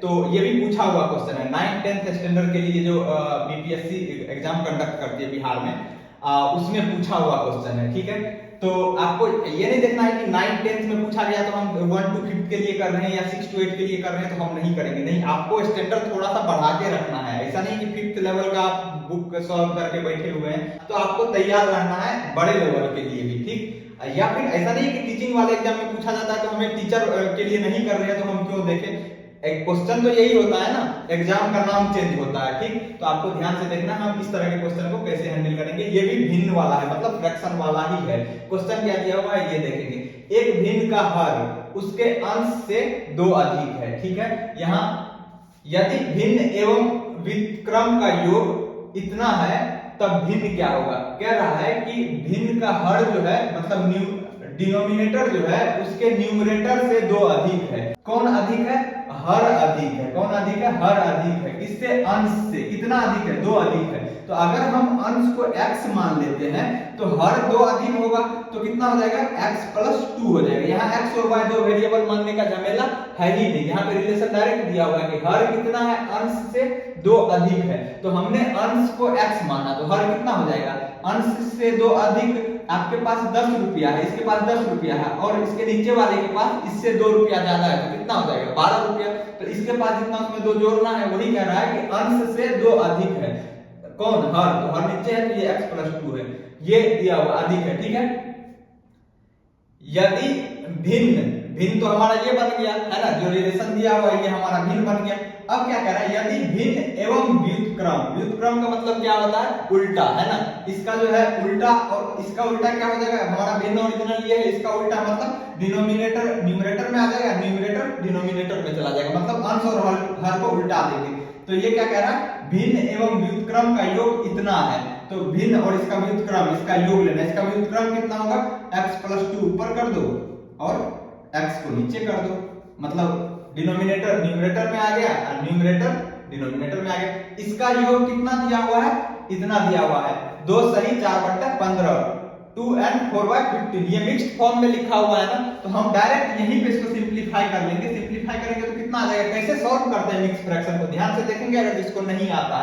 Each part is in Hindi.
तो ये भी पूछा हुआ क्वेश्चन है 9th-10th स्टैंडर्ड के लिए जो बीपीएससी एग्जाम कंडक्ट करती है बिहार में, उसमें पूछा हुआ क्वेश्चन है। ठीक है, तो आपको ये नहीं देखना है कि 9th-10th में पूछा गया तो हम 1 to 5 के लिए कर रहे हैं या 6 to 8 के लिए कर रहे हैं तो हम नहीं करेंगे। नहीं, आपको स्टैंडर्ड थोड़ा सा बढ़ा के रखना है। ऐसा नहीं कि 5th लेवल का आप बुक सॉल्व करके बैठे हुए हैं, तो आपको तैयार रहना है बड़े लेवल के लिए भी। ठीक, या फिर ऐसा नहीं कि टीचिंग वाले एग्जाम में पूछा जाता है तो हमें टीचर के लिए नहीं कर रहे हैं तो हम क्यों देखें। एक क्वेश्चन तो यही होता है ना, एग्जाम का नाम चेंज होता है। ठीक, तो आपको ध्यान से देखना हम इस तरह के क्वेश्चन को कैसे हैंडल करेंगे। ये भी भिन्न वाला है, मतलब फ्रैक्शन वाला ही है। क्वेश्चन क्या दिया हुआ है ये देखेंगे। एक भिन्न का हर उसके अंश से 2 अधिक है। ठीक है, यहाँ यदि भिन्न एवं व्युत्क्रम का योग इतना है तब भिन्न क्या होगा। कह रहा है कि भिन्न का हर जो है मतलब डिनोमिनेटर जो है उसके न्यूमरेटर से 2 अधिक है। कौन अधिक है? हर अधिक है। कौन अधिक है? हर अधिक है। किससे? अंश से। कितना अधिक है? 2 अधिक है। तो अगर हम अंश को x मान लेते हैं तो हर 2 अधिक होगा तो कितना हो जाएगा? x + 2 हो जाएगा। यहाँ x और y 2 वेरिएबल मानने का झमेला है ही नहीं। यहाँ पे रिलेशन डायरेक्ट दिया हुआ है कि हर कितना है? अंश से 2 अधिक है। तो हमने अंश को x माना तो हर कितना हो जाएगा? अंश से 2 अधिक। आपके पास 10 रुपया है, इसके पास 10 रुपया है और इसके नीचे वाले के पास इससे 2 रुपया ज्यादा है तो कितना हो जाएगा? 12 रुपया। तो इसके पास जितना उसमें 2 जोड़ना है वही कह रहा है कि अंश से 2 अधिक है। कौन? हर। तो हर नीचे है तो ये x + 2 है, ये दिया हुआ अधिक है। ठीक है, यदि भिन्न, भिन्न तो हमारा ये बन गया है ना, जो रिलेशन दिया हुआ है ये हमारा भिन्न बन गया। अब क्या कह रहा है? यदि भिन्न एवं व्युत्क्रम, व्युत्क्रम का मतलब क्या होता है? उल्टा, है ना। इसका जो है उल्टा और इसका उल्टा क्या हो जाएगा? हमारा भिन्न ओरिजिनल ये है, इसका उल्टा मतलब डिनोमिनेटर न्यूमरेटर में आ जाएगा, न्यूमरेटर डिनोमिनेटर में चला जाएगा, मतलब अंश और हर को उल्टा देंगे। तो ये क्या कह रहा है? भिन्न एवं व्युत्क्रम का योग इतना है। तो भिन्न और इसका व्युत्क्रम, इसका योग लेना। इसका व्युत्क्रम कितना होगा? x + 2 ऊपर कर दो और x को नीचे कर दो, मतलब डिनोमिनेटर न्यूमरेटर में आ गया और न्यूमरेटर डिनोमिनेटर में आ गया। इसका योग कितना दिया हुआ है? इतना दिया हुआ है 2 सही 4/15, 2 and 4/15। ये मिक्स्ड फॉर्म में लिखा हुआ है ना, तो हम डायरेक्ट यहीं पे इसको सिंपलीफाई कर लेंगे। सिंपलीफाई करेंगे तो कितना आ जाएगा? कैसे सॉल्व करते हैं मिक्स फ्रैक्शन को ध्यान से देखेंगे अगर जिसको नहीं आता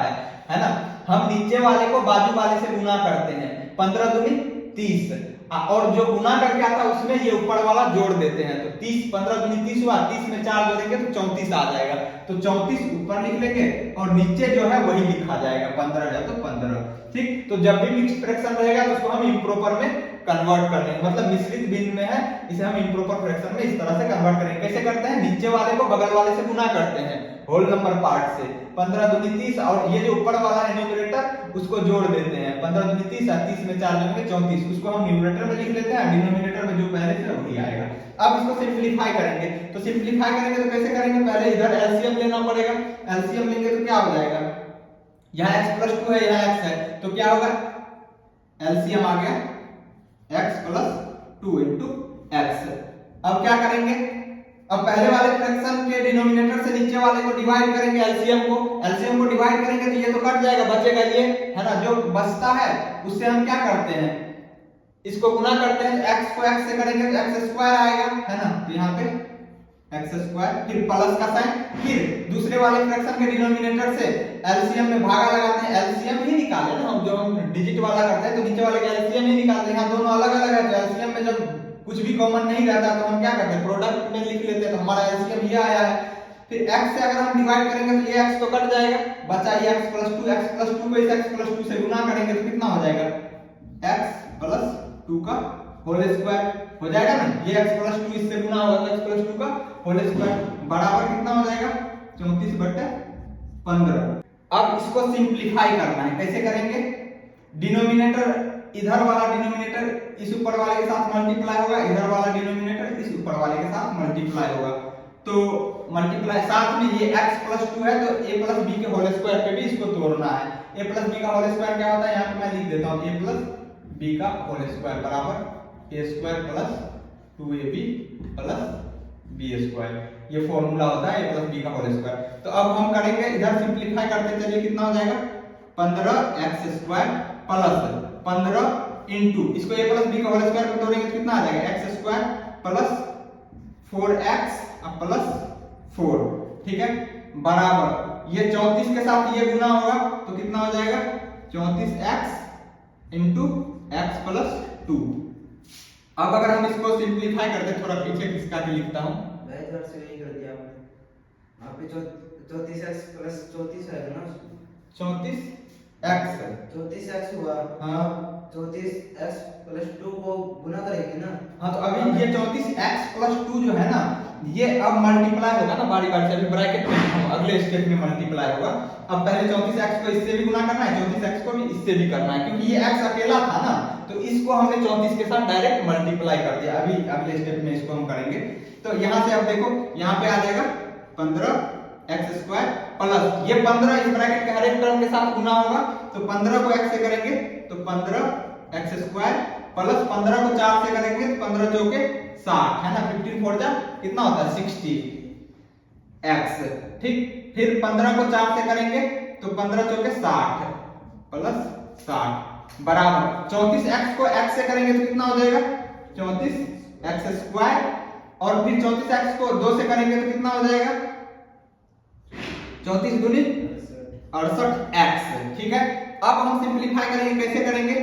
है ना। हम नीचे वाले को बाजू वाले से गुना करते हैं, 15 दूनी 30, और जो गुना करके आता है उसमें ये ऊपर वाला जोड़ देते हैं। तो 30, 15 दूनी 30 हुआ, 30 में 4 जोड़ेंगे तो 34 आ जाएगा। तो 34 ऊपर लिख लेंगे और नीचे जो है वही लिखा जाएगा, 15 है तो 15। ठीक, तो जब भी मिक्स्ड फ्रैक्शन रहेगा तो उसको हम इंप्रोपर में कन्वर्ट कर लेंगे, मतलब मिश्रित भिन्न में है, इसे हम इंप्रोपर फ्रैक्शन में इस तरह से कन्वर्ट करेंगे। कैसे करते हैं? नीचे वाले को बगल वाले से गुना करते हैं होल नंबर पार्ट से, 15 दूनी 30, और ये जो ऊपर वाला है न्यूमरेटर उसको जोड़ देते हैं, 15 दूनी 30 और 30 में 4 जोड़ेंगे 34, उसको हम न्यूमरेटर में लिख लेते हैं, डिनोमिनेटर में जो पहले से वही आएगा। अब इसको सिंपलीफाई करेंगे, तो सिंपलीफाई करेंगे तो कैसे करेंगे? पहले इधर एलसीएम लेना पड़ेगा। एलसीएम लेंगे तो क्या हो जाएगा? यहाँ x + 2 है, यहाँ x है, तो क्या होगा? एलसीएम आ गया x + 2 * x। अब क्या करेंगे? अब पहले वाले फ्रैक्शन के डिनोमिनेटर से नीचे वाले को डिवाइड करेंगे, एलसीएम को डिवाइड करेंगे तो ये तो कट जाएगा, बचेगा ये, है ना। जो बचता है उससे हम क्या करते हैं? इसको गुना करते हैं, x को x से करेंगे तो x² आएगा, है ना। तो यहाँ पे x², फिर प्लस का साइन, फिर दूसरे वाले फ्रैक्शन के डिनोमिनेटर से एलसीएम में भागा लगाते हैं। एलसीएम ही निकाले ना हम, जो हम डिजिट वाला करते हैं तो नीचे वाले का एलसीएम ही निकालते हैं। यहाँ दोनों अलग अलग है तो एलसीएम में जब कुछ भी कॉमन नहीं रहता तो हम क्या करते हैं? प्रोडक्ट में लिख लेते हैं, तो हमारा एलसीएम ये आया है। फिर x से अगर हम डिवाइड करेंगे तो ये x तो कट जाएगा, बचा ये x + 2। x + 2 को इस x + 2 से गुना करेंगे तो कितना हो जाएगा? x + 2 का होल स्क्वायर हो जाएगा ना। ये x + 2 इससे गुना होगा तो x + 2 का होल स्क्वायर बराबर कितना हो जाएगा? 34/15। अब इसको सिंपलीफाई करना है, कैसे करेंगे? डिनोमिनेटर, इधर वाला डिनोमिनेटर इस ऊपर वाले के साथ मल्टीप्लाई होगा, इधर वाला डिनोमिनेटर इस ऊपर वाले के साथ मल्टीप्लाई होगा। तो मल्टीप्लाई साथ में ये x + 2 है तो a + b के होल स्क्वायर पे भी इसको तोड़ना है। a + b का होल स्क्वायर क्या होता है? यहाँ पे मैं लिख देता हूँ, a + b का होल स्क्वायर बराबर a² + 2ab + b²। ये फॉर्मूला होता है a + b का होल स्क्वायर। तो अब हम करेंगे, इधर सिंपलीफाई करते चलिए, कितना हो जाएगा? 15x² + 15 इंटू इसको a + b का होल स्क्वायर में तोड़ेंगे तो कितना आ जाएगा? x² + 4x + 4, ठीक है, बराबर ये 34 के साथ ये गुना होगा तो कितना हो जाएगा 34x इंटू एक्स प्लस 2। अब अगर हम इसको सिंप्लीफाई करते, थोड़ा पीछे खिसका के लिखता हूँ, से यही कर दिया आपने। 34x प्लस 34 है ना, 34x 34x हुआ। हाँ 34x प्लस 2 को गुना करेंगे ना। हाँ तो अभी ये 34x प्लस 2 जो है ना ये अब मल्टीप्लाई होगा ना बारी बारी से, अभी ब्रैकेट में हम अगले स्टेप में मल्टीप्लाई होगा। अब पहले 34x को इससे भी गुना करना है, 34x को भी इससे भी करना है, क्योंकि ये x अकेला था ना तो इसको हमने 34 के साथ डायरेक्ट मल्टीप्लाई कर दिया। अभी अगले स्टेप में इसको हम करेंगे। तो यहाँ से अब देखो यहाँ पे आ जाएगा 15x² प्लस ये 15 इस ब्रैकेट के हर एक टर्म के साथ गुना होगा तो 15 को x से करेंगे तो 15x² प्लस 15 को 4 से करेंगे तो 15 चौके 60 है ना, 15 4 जा कितना होता है 60x। ठीक, फिर 15 को 4 से करेंगे तो 15 चौके 60 प्लस 60 बराबर 34x को x से करेंगे तो कितना हो जाएगा 34x² और फिर 34x को 2 से करेंगे तो कितना हो जाएगा 34 दूनी 68x। ठीक है, अब हम सिंपलीफाई करेंगे, कैसे करेंगे,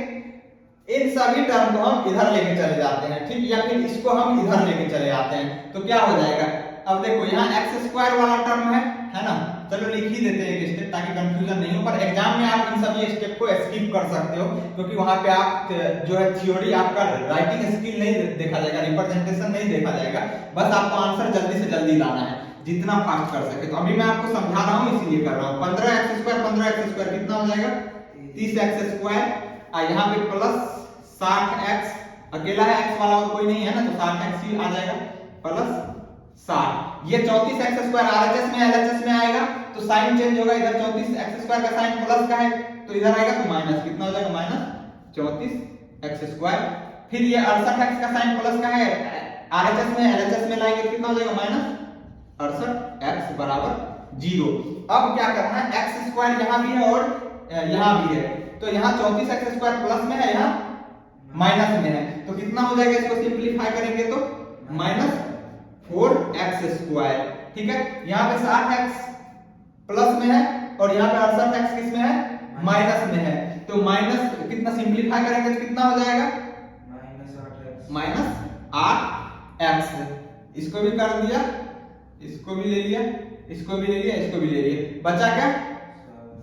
इन सभी टर्म को हम इधर लेके चले जाते हैं, ठीक, या फिर इसको हम इधर लेके चले आते हैं तो क्या हो जाएगा। अब देखो यहाँ x² वाला टर्म है ना, चलो लिख ही देते हैं एक स्टेप ताकि कंफ्यूजन नहीं हो, पर एग्जाम में आप इन सभी स्टेप को स्किप कर सकते हो क्योंकि वहां पे आप जो है थ्योरी आपका राइटिंग स्किल नहीं देखा जाएगा, रिप्रेजेंटेशन नहीं देखा जाएगा, बस आपको आंसर जल्दी से जल्दी लाना है जितना फास्ट कर सके। तो अभी मैं आपको समझा रहा हूँ इसीलिए कर रहा हूँ। 15x² कितना हो जाएगा 30x², यहाँ पे प्लस 60x, अकेला है x वाला और कोई नहीं है ना तो 60x ही आ जाएगा प्लस 60। ये 34x² RHS में LHS में आएगा तो साइन चेंज होगा, इधर 34x² का साइन प्लस का है तो इधर आएगा तो माइनस, कितना हो जाएगा माइनस 34x²। फिर ये 68x का साइन प्लस का है, RHS में LHS में लाएंगे तो कितना हो जाएगा माइनस 68x बराबर 0। अब क्या करना है, x² यहाँ भी है और यहाँ भी है तो यहाँ 34x² प्लस में है, यहाँ माइनस में है तो कितना हो जाएगा, इसको सिंपलीफाई करेंगे तो माइनस 4x²। ठीक है, यहाँ पे 60x प्लस में है और यहाँ पे 68x किस में है माइनस में है तो माइनस कितना सिंपलीफाई करेंगे तो कितना हो जाएगा माइनस 8x। इसको भी कर दिया, इसको भी ले लिया, इसको भी ले लिया, इसको भी ले लिया, बचा क्या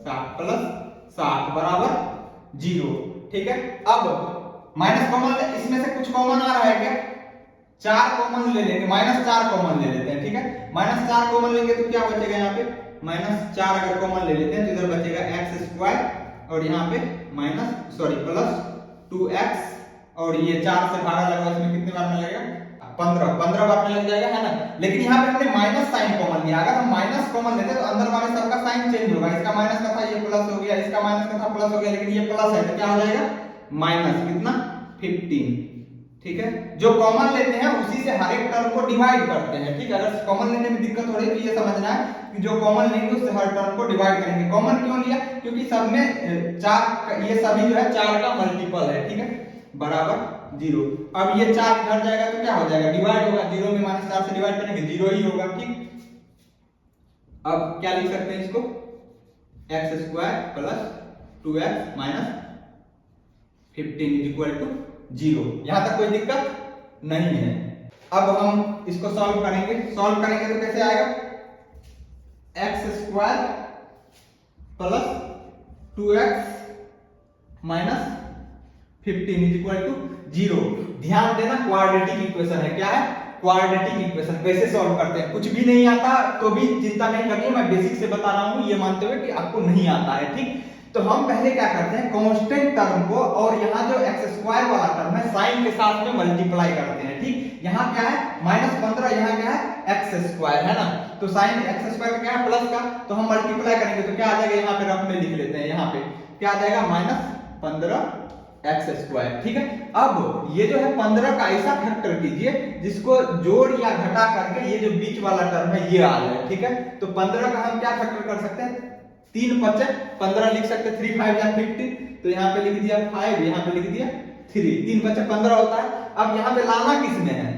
60 प्लस 60 बराबर 0। ठीक है, अब माइनस कॉमन, इसमें से कुछ कॉमन आ रहा है क्या, 4 कॉमन ले लेंगे, -4 कॉमन ले लेते हैं। ठीक है, -4 कॉमन लेंगे तो क्या बचेगा, यहाँ पे -4 अगर कॉमन ले लेते हैं तो इधर बचेगा x² और यहाँ पे प्लस 2x और ये 4 से भागा लगा, इसमें कितने बार में लगेगा 15 बार में लग जाएगा है ना। लेकिन यहाँ पे हमने माइनस साइन कॉमन लिया, अगर हम माइनस कॉमन लेते तो अंदर वाले सबका साइन चेंज होगा, इसका माइनस का था ये प्लस हो गया, इसका माइनस का था प्लस हो गया, लेकिन ये प्लस है तो क्या हो जाएगा माइनस कितना 15। ठीक है, जो कॉमन लेते हैं उसी से हर एक टर्म को डिवाइड करते हैं। ठीक है, अगर कॉमन लेने में दिक्कत हो रही है तो ये समझना है कि जो कॉमन लेंगे उससे हर टर्म को डिवाइड करेंगे। कॉमन क्यों लिया, क्योंकि सब में 4, ये सभी जो है 4 का मल्टीपल है। ठीक है, बराबर 0। अब ये 4 इधर जाएगा तो क्या हो जाएगा, डिवाइड होगा, 0 में -4 से डिवाइड करेंगे 0 ही होगा। ठीक, अब क्या लिख सकते हैं इसको, x² plus 2x minus 15 is equal to 0। यहां तक कोई दिक्कत नहीं है। अब हम इसको सॉल्व करेंगे, सॉल्व करेंगे तो कैसे आएगा, x² plus 2x minus 15 is equal to 0। ध्यान देना क्वाड्रेटिक इक्वेशन है, क्या है क्वाड्रेटिक इक्वेशन। कैसे सॉल्व करते हैं, कुछ भी नहीं आता तो भी चिंता नहीं करनी है, मैं बेसिक से बता रहा हूं ये मानते हुए कि आपको नहीं आता है। ठीक, तो हम पहले क्या करते हैं, कांस्टेंट टर्म को और यहाँ जो x² वाला टर्म है साइन के साथ में मल्टीप्लाई करते हैं। ठीक, यहाँ क्या है -15, यहाँ क्या है x² है ना, तो साइन x² का क्या है प्लस का, तो हम मल्टीप्लाई करेंगे तो क्या आ जाएगा, यहाँ पे रफ में लिख लेते हैं, यहाँ पे क्या आ जाएगा -15x²। ठीक है, अब ये जो है 15 का ऐसा फैक्टर कीजिए जिसको जोड़ या घटा करके ये जो बीच वाला टर्म है ये आ जाए। ठीक है, तो 15 का हम क्या फैक्टर कर सकते हैं, 3 × 5 15 लिख सकते हैं, 3 × 5 = 50, तो यहाँ पे लिख दिया 5, यहाँ पे लिख दिया 3, 3 × 5 15 होता है। अब यहाँ पे लाना किस में है,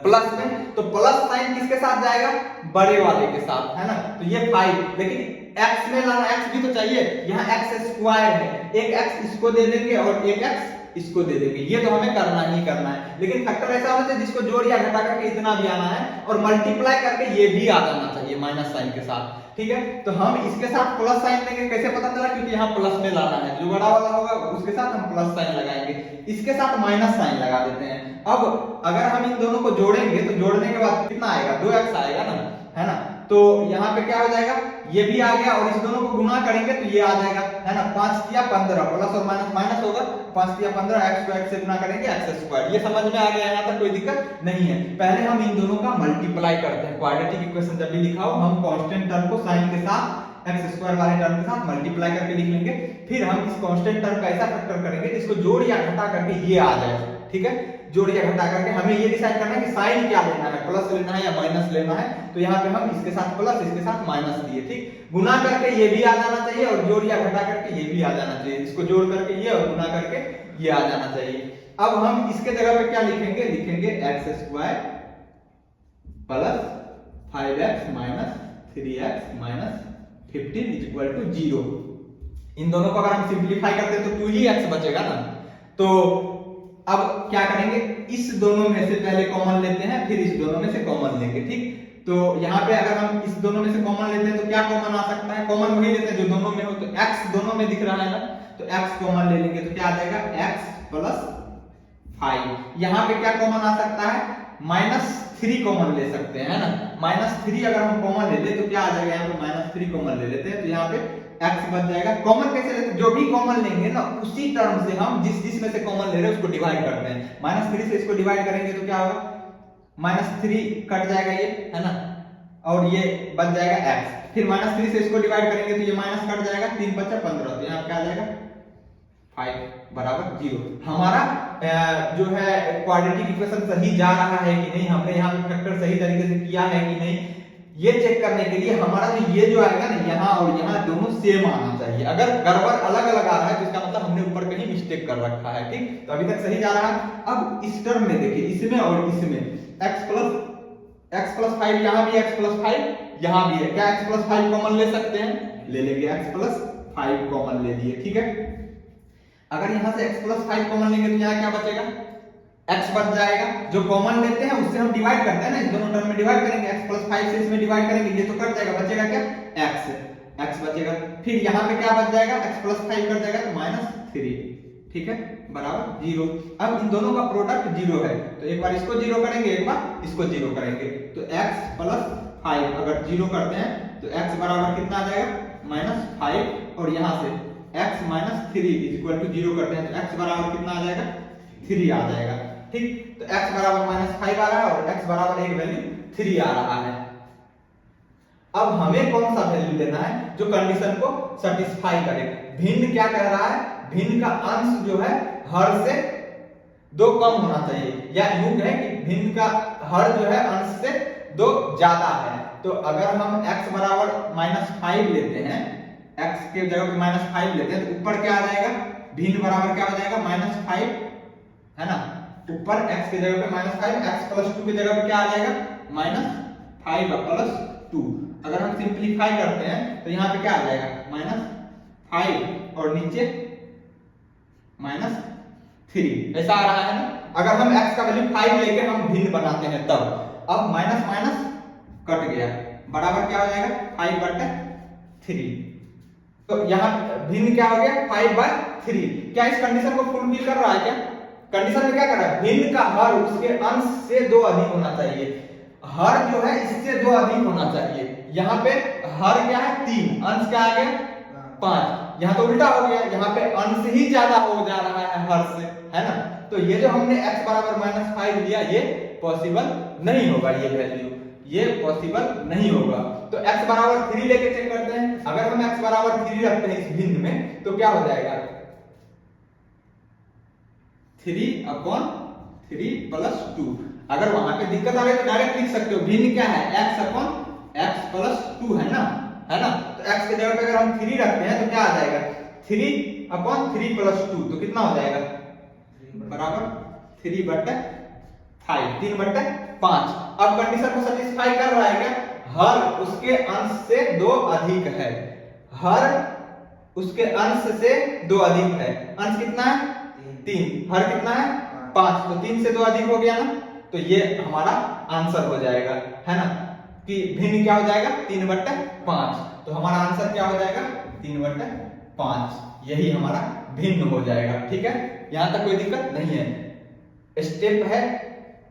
प्लस में, तो प्लस साइन किसके साथ जाएगा, बड़े वाले के साथ, है ना। तो ये 5, लेकिन x में लाना, x भी तो चाहिए, यहाँ x स्क्वायर है, एक x इसको दे देंगे और एक x इसको दे देंगे, ये तो हमें करना ही करना है। लेकिन फैक्टर ऐसा होना चाहिए जिसको जोड़ या घटा करके इतना भी आना है और मल्टीप्लाई करके ये भी आ जाना चाहिए माइनस साइन के साथ, ठीक है। तो हम इसके साथ प्लस साइन लेंगे, कैसे पता चला, क्योंकि यहाँ प्लस में लाना है, जो बड़ा वाला होगा उसके साथ हम प्लस साइन लगाएंगे, इसके साथ माइनस साइन लगा देते हैं। अब अगर हम इन दोनों को जोड़ेंगे तो जोड़ने के बाद कितना आएगा, 2x आएगा ना, है ना। तो यहाँ पे क्या हो जाएगा, ये भी आ गया और इस दोनों को गुना करेंगे तो ये आ जाएगा, है ना। 5 तिया 15, प्लस और माइनस माइनस होगा, 5 तिया 15, x को x से गुना करेंगे x स्क्वायर। ये समझ में आ गया, यहाँ तक कोई दिक्कत नहीं है। पहले हम इन दोनों का मल्टीप्लाई करते हैं, क्वाड्रेटिक इक्वेशन जब भी लिखा हो हम कांस्टेंट टर्म को साइन के साथ x स्क्वायर वाले टर्म के साथ मल्टीप्लाई करके लिख लेंगे, फिर हम इस कांस्टेंट टर्म का ऐसा फैक्टर करेंगे जिसको जोड़ या घटा करके ये आ जाए, ठीक है। जोड़ या घटा करके हमें ये डिसाइड करना है कि साइन क्या लेना है, प्लस लेना है या माइनस लेना है। तो यहाँ पे हम इसके साथ प्लस इसके साथ माइनस दिए, ठीक। गुना करके ये भी आ जाना चाहिए और जोड़ या घटा करके ये भी आ जाना चाहिए, इसको जोड़ करके ये और गुना करके ये आ जाना चाहिए। अब हम इसके जगह पे क्या लिखेंगे, लिखेंगे x square plus 5x minus 3x minus 15 equal to 0। इन दोनों को अगर हम सिंप्लीफाई करते हैं तो 2x बचेगा ना। तो अब क्या करेंगे, इस दोनों में से पहले कॉमन लेते हैं, फिर इस दोनों में से कॉमन लेंगे, ठीक। तो यहाँ पे अगर हम इस दोनों में से कॉमन लेते हैं तो क्या कॉमन आ सकता है, कॉमन वही लेते हैं जो दोनों में हो। तो x दोनों में दिख रहा है ना, तो x कॉमन ले लेंगे तो क्या आ जाएगा, x प्लस 5। यहाँ पे क्या कॉमन आ सकता है, -3 कॉमन ले सकते हैं, है ना। -3 अगर हम कॉमन ले ले तो क्या आ जाएगा, यहाँ पे -3 कॉमन ले लेते हैं, तो यहाँ पे x बच जाएगा। कॉमन कैसे लेते हैं, जो भी कॉमन लेंगे ना उसी टर्म से हम जिस में से कॉमन ले रहे हैं उसको डिवाइड करते हैं। -3 से इसको डिवाइड करेंगे तो क्या होगा, -3 कट जाएगा ये, है ना, और ये बच जाएगा x। फिर -3 से इसको डिवाइड करेंगे तो ये माइनस कट जाएगा, 3 बचा 15, तो यहाँ क्या आ जाएगा 5 बराबर 0। हमारा जो है क्वाड्रेटिक इक्वेशन सही जा रहा है कि नहीं, हमने यहाँ पे फैक्टर सही तरीके से किया है कि नहीं, ये चेक करने के लिए हमारा ये जो आएगा ना, यहाँ और यहाँ दोनों सेम आना चाहिए। अगर गड़बड़ अलग अलग आ रहा है तो इसका मतलब हमने ऊपर कहीं मिस्टेक कर रखा है, ठीक। तो अभी तक सही जा रहा है। अब इस टर्म में देखिए, इसमें और इसमें x प्लस 5, यहाँ भी x प्लस 5 यहाँ भी है, क्या x प्लस 5 कॉमन ले सकते हैं, ले लेंगे, x प्लस 5 कॉमन ले लिए, ठीक है। अगर यहाँ से x प्लस 5 कॉमन लेंगे तो यहाँ क्या बचेगा, x बच जाएगा। जो कॉमन लेते हैं उससे हम डिवाइड करते हैं ना, इस दोनों टर्म में डिवाइड करेंगे, x प्लस 5 से इसमें डिवाइड करेंगे, ये तो कट जाएगा, बचेगा क्या, x बचेगा। फिर यहाँ पे क्या बच जाएगा, x प्लस 5 कट जाएगा तो -3, ठीक है, बराबर 0। अब इन दोनों का प्रोडक्ट 0 है, तो एक बार इसको 0 करेंगे, एक बार इसको 0 करेंगे, तो x प्लस 5 अगर 0 करते हैं तो x बराबर कितना आ जाएगा, -5, और यहाँ से x माइनस 3 इक्वल टू 0 करते हैं तो x बराबर कितना आ जाएगा, 3 आ जाएगा, ठीक। तो x बराबर -5 आ रहा है और x बराबर एक वैल्यू 3 आ रहा है। अब हमें कौन सा वैल्यू लेना है जो कंडीशन को सेटिस्फाई करे। भिन्न क्या कह रहा है, भिन्न का अंश जो है हर से 2 कम होना चाहिए, या यूं कहें कि भिन्न का हर जो है अंश से 2 ज्यादा है। तो अगर हम x बराबर -5 लेते हैं, x के जगह पे -5 लेते हैं तो ऊपर क्या आ जाएगा, भिन्न बराबर क्या हो जाएगा, -5, है ना। ऊपर x के जगह पे -5, x प्लस 2 की जगह पे क्या आ जाएगा, -5 प्लस 2। अगर हम सिंप्लीफाई करते हैं तो यहाँ पे क्या आ जाएगा, -5 और नीचे -3, ऐसा आ रहा है ना। अगर हम x का वैल्यू 5 लेके हम भिन्न बनाते हैं तब, अब माइनस माइनस कट गया, बराबर क्या हो जाएगा, 5/3। तो यहाँ भिन्न क्या हो गया, 5/3। क्या इस कंडीशन को फुलफिल कर रहा है क्या, कंडीशन में क्या कर रहा है, भिन्न का हर उसके अंश से 2 अधिक होना चाहिए, हर जो है इससे 2 अधिक होना चाहिए। यहाँ पे हर क्या है 3, अंश क्या आ गया 5, यहाँ तो उल्टा हो गया, यहाँ पे अंश ही ज्यादा हो जा रहा है हर से, है ना। तो ये जो हमने x बराबर -5 लिया, ये पॉसिबल नहीं होगा, ये वैल्यू ये पॉसिबल नहीं होगा। तो x बराबर 3 लेके चेक करते हैं। अगर हम x बराबर 3 रखते हैं इस भिन्न में तो क्या हो जाएगा, 3/3 + 2। अगर वहां पे दिक्कत आ गई तो डायरेक्ट लिख सकते हो, भिन्न क्या है, x/x + 2 है ना, है ना। तो x के जगह पे अगर हम 3 रखते हैं तो क्या आ जाएगा, 3/3 + 2, तो कितना हो जाएगा, बराबर 3/5, 3/5 5। अब कंडीशन को सेटिस्फाई कर रहा है क्या? हर उसके अंश से 2 अधिक है, हर उसके अंश से 2 अधिक है। अंश कितना है? 3। हर कितना है? 5। तो 3 से 2 अधिक हो गया ना, तो ये हमारा आंसर हो जाएगा, है ना, कि भिन्न क्या हो जाएगा? 3/5। तो हमारा आंसर क्या हो जाएगा? 3/5। यही हमारा भिन्न हो जाएगा। ठीक है, यहां तक कोई दिक्कत नहीं है। स्टेप है,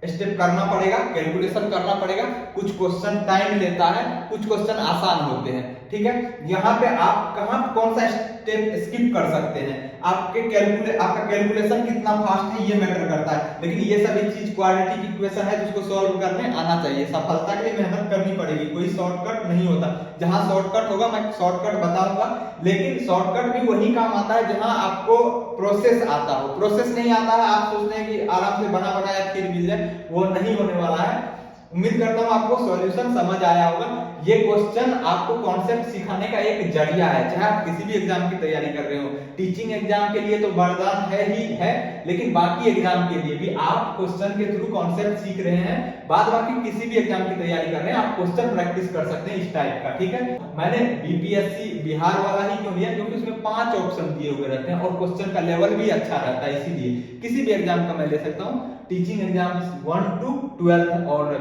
स्टेप करना पड़ेगा, कैलकुलेशन करना पड़ेगा। कुछ क्वेश्चन टाइम लेता है, कुछ क्वेश्चन आसान होते हैं। ठीक है, यहाँ पे आप कौन सा स्टेप स्किप कर सकते हैं, आपका कैलकुलेशन कितना फास्ट है ये मैटर करता है। लेकिन ये सभी चीज क्वाड्रेटिक इक्वेशन है जिसको सॉल्व करने आना चाहिए। सफलता के लिए मेहनत करनी पड़ेगी, कोई शॉर्टकट नहीं होता। जहां शॉर्टकट होगा मैं शॉर्टकट बताऊंगा, लेकिन शॉर्टकट भी वही काम आता है जहां आपको प्रोसेस आता हो। प्रोसेस नहीं आता है, आप सोचते हैं कि आराम से बना बनाया खीर मिल जाए, वो नहीं होने वाला है। उम्मीद करता हूं आपको सॉल्यूशन समझ आया होगा। ये क्वेश्चन आपको कॉन्सेप्ट सिखाने का एक जरिया है, चाहे आप किसी भी एग्जाम की तैयारी कर रहे हो। टीचिंग एग्जाम के लिए तो वरदान है ही है, लेकिन बाकी एग्जाम के लिए भी आप क्वेश्चन के थ्रू कॉन्सेप्ट सीख रहे हैं। बाद बाकी किसी भी एग्जाम की तैयारी कर रहे हैं, आप क्वेश्चन प्रैक्टिस कर सकते हैं इस टाइप का। ठीक है, मैंने बीपीएससी बिहार वाला ही क्यों लिया, क्योंकि उसमें 5 ऑप्शन दिए हुए रहते हैं और क्वेश्चन का लेवल भी अच्छा रहता है। इसीलिए किसी भी एग्जाम का मैं ले सकता हूँ, टीचिंग एग्जाम 1 to 12 और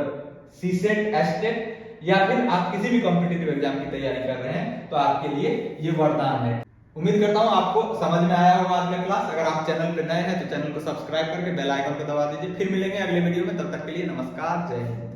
सीसेट, एस्टेट, या फिर आप किसी भी कॉम्पिटिटिव एग्जाम की तैयारी कर रहे हैं तो आपके लिए ये वरदान है। उम्मीद करता हूं आपको समझ में आया होगा आज का क्लास। अगर आप चैनल पे नए हैं तो चैनल को सब्सक्राइब करके बेल आइकन को दबा दीजिए। फिर मिलेंगे अगले वीडियो में, तब तक के लिए नमस्कार, जय हिंद।